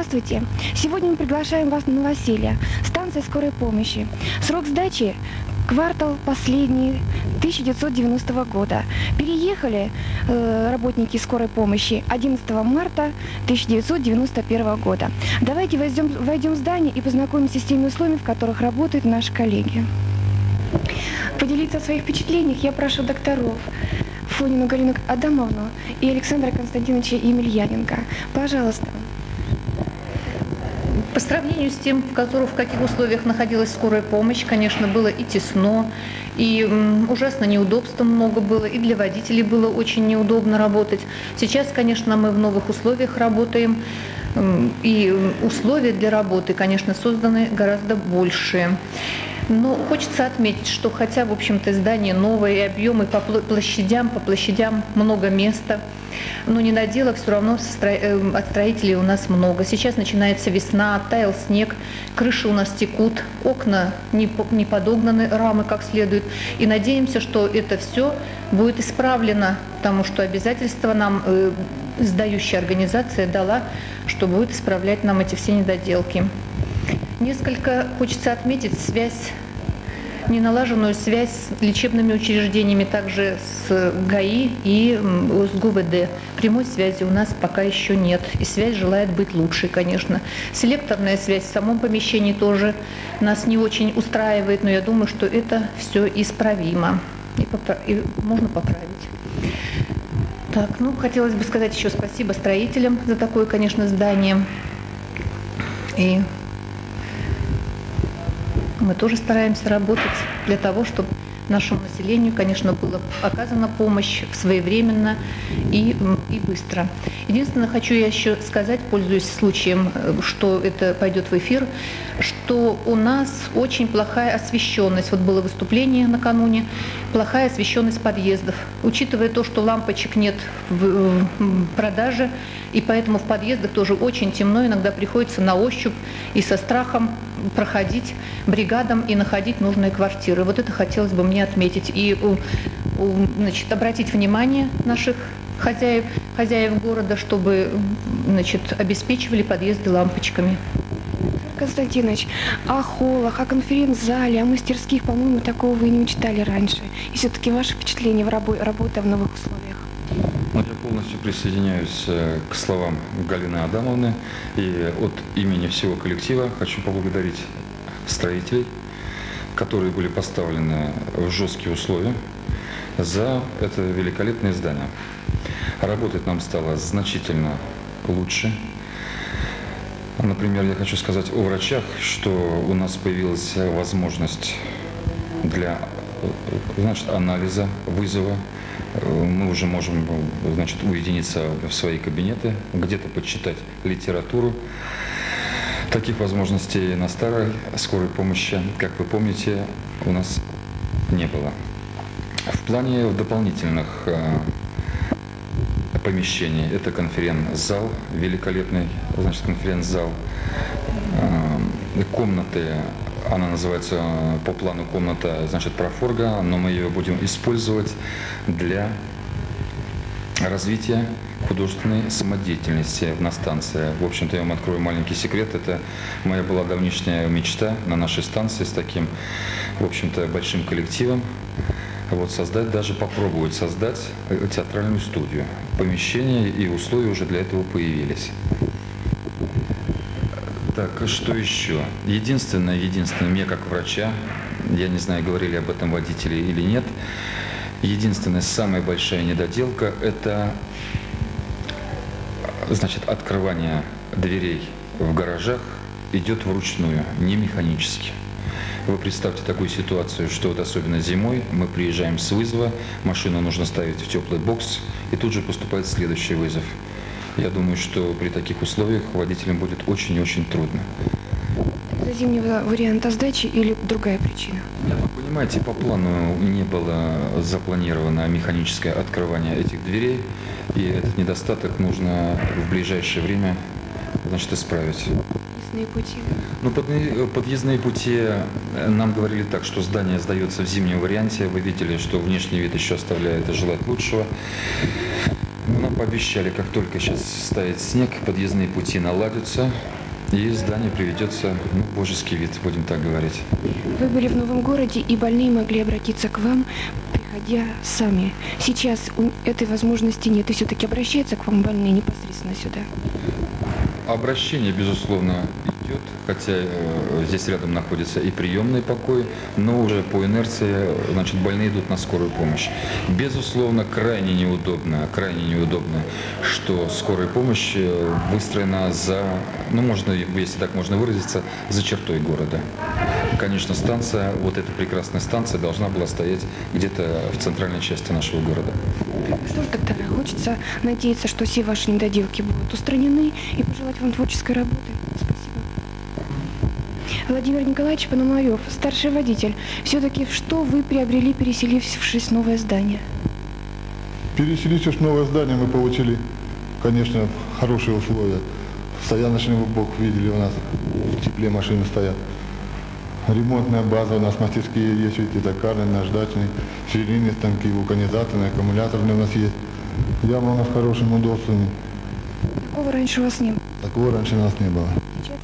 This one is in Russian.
Здравствуйте! Сегодня мы приглашаем вас на новоселье. Станция скорой помощи. Срок сдачи – квартал последний 1990 года. Переехали работники скорой помощи 11 марта 1991 года. Давайте войдем в здание и познакомимся с теми условиями, в которых работают наши коллеги. Поделиться о своих впечатлениях я прошу докторов Фонину Галину Адамовну и Александра Константиновича Емельяненко. Пожалуйста. По сравнению с тем, в каких условиях находилась скорая помощь, конечно, было и тесно, и ужасно неудобств много было, и для водителей было очень неудобно работать. Сейчас, конечно, мы в новых условиях работаем, и условия для работы, конечно, созданы гораздо большие. Но хочется отметить, что хотя, в общем-то, здание новое, и объемы по площадям много места, но не наделов все равно от строителей у нас много. Сейчас начинается весна, оттаял снег, крыши у нас текут, окна не подогнаны, рамы как следует. И надеемся, что это все будет исправлено, потому что обязательство нам сдающая организация дала, что будет исправлять нам эти все недоделки. Несколько хочется отметить неналаженную связь с лечебными учреждениями, также с ГАИ и с ГУВД. Прямой связи у нас пока еще нет, и связь желает быть лучшей, конечно. Селекторная связь в самом помещении тоже нас не очень устраивает, но я думаю, что это все исправимо и можно поправить. Так, хотелось бы сказать еще спасибо строителям за такое, конечно, здание. И мы тоже стараемся работать для того, чтобы нашему населению, конечно, была оказана помощь своевременно и быстро. Единственное, хочу я еще сказать, пользуясь случаем, что это пойдет в эфир, что у нас очень плохая освещенность. Вот было выступление накануне, плохая освещенность подъездов. Учитывая то, что лампочек нет в продаже, и поэтому в подъездах тоже очень темно, иногда приходится на ощупь и со страхом проходить бригадам и находить нужные квартиры. Вот это хотелось бы мне отметить и обратить внимание наших хозяев города, чтобы обеспечивали подъезды лампочками. Константинович, о холлах, о конференц-зале, о мастерских, по-моему, такого вы не мечтали раньше. И все-таки ваши впечатления в работе в новых условиях? Я полностью присоединяюсь к словам Галины Адамовны, и от имени всего коллектива хочу поблагодарить строителей, которые были поставлены в жесткие условия за это великолепное здание. Работать нам стало значительно лучше. Например, я хочу сказать о врачах, что у нас появилась возможность для анализа, вызова. Мы уже можем уединиться в свои кабинеты, где-то почитать литературу. Таких возможностей на старой скорой помощи, как вы помните, у нас не было. В плане дополнительных помещений это конференц-зал, великолепный, конференц-зал, комнаты. Она называется по плану комната, профорга, но мы ее будем использовать для развития художественной самодеятельности на станции. В общем-то, я вам открою маленький секрет. Это моя была давнишняя мечта на нашей станции с таким, в общем-то, большим коллективом. Попробовать создать театральную студию. Помещения и условия уже для этого появились. Так, что еще? Единственное, мне как врача, я не знаю, говорили об этом водители или нет, единственная, самая большая недоделка – это, открывание дверей в гаражах идет вручную, не механически. Вы представьте такую ситуацию, что особенно зимой мы приезжаем с вызова, машину нужно ставить в теплый бокс, и тут же поступает следующий вызов. Я думаю, что при таких условиях водителям будет очень и очень трудно. Из-за зимнего варианта сдачи или другая причина? Вы понимаете, по плану не было запланировано механическое открывание этих дверей, и этот недостаток нужно в ближайшее время исправить. Подъездные пути? Подъездные пути нам говорили так, что здание сдается в зимнем варианте. Вы видели, что внешний вид еще оставляет желать лучшего. пообещали, как только сейчас стает снег, подъездные пути наладятся, и здание приведется в божеский вид, будем так говорить. Вы были в новом городе, и больные могли обратиться к вам, приходя сами. Сейчас этой возможности нет, и все-таки обращаются к вам больные непосредственно сюда. Обращение, безусловно, идет, хотя здесь рядом находится и приемный покой, но уже по инерции, значит, больные идут на скорую помощь. Безусловно, крайне неудобно, что скорая помощь выстроена за, ну, можно, если так можно выразиться, за чертой города. Конечно, станция, вот эта прекрасная станция должна была стоять где-то в центральной части нашего города. Что ж, доктора, хочется надеяться, что все ваши недоделки будут устранены, и пожелать вам творческой работы. Спасибо. Владимир Николаевич Пономарев, старший водитель. Все-таки что вы приобрели, переселившись в новое здание? Переселившись в новое здание, мы получили, конечно, хорошие условия. Стояночный бок видели у нас, в тепле машины стоят. Ремонтная база у нас, мастерские есть, видите, токарный, наждачный, серийные станки, вулканизаторные, аккумуляторные у нас есть. Яма у нас с хорошими удобствами. Такого раньше у вас не было. Такого раньше у нас не было. Сейчас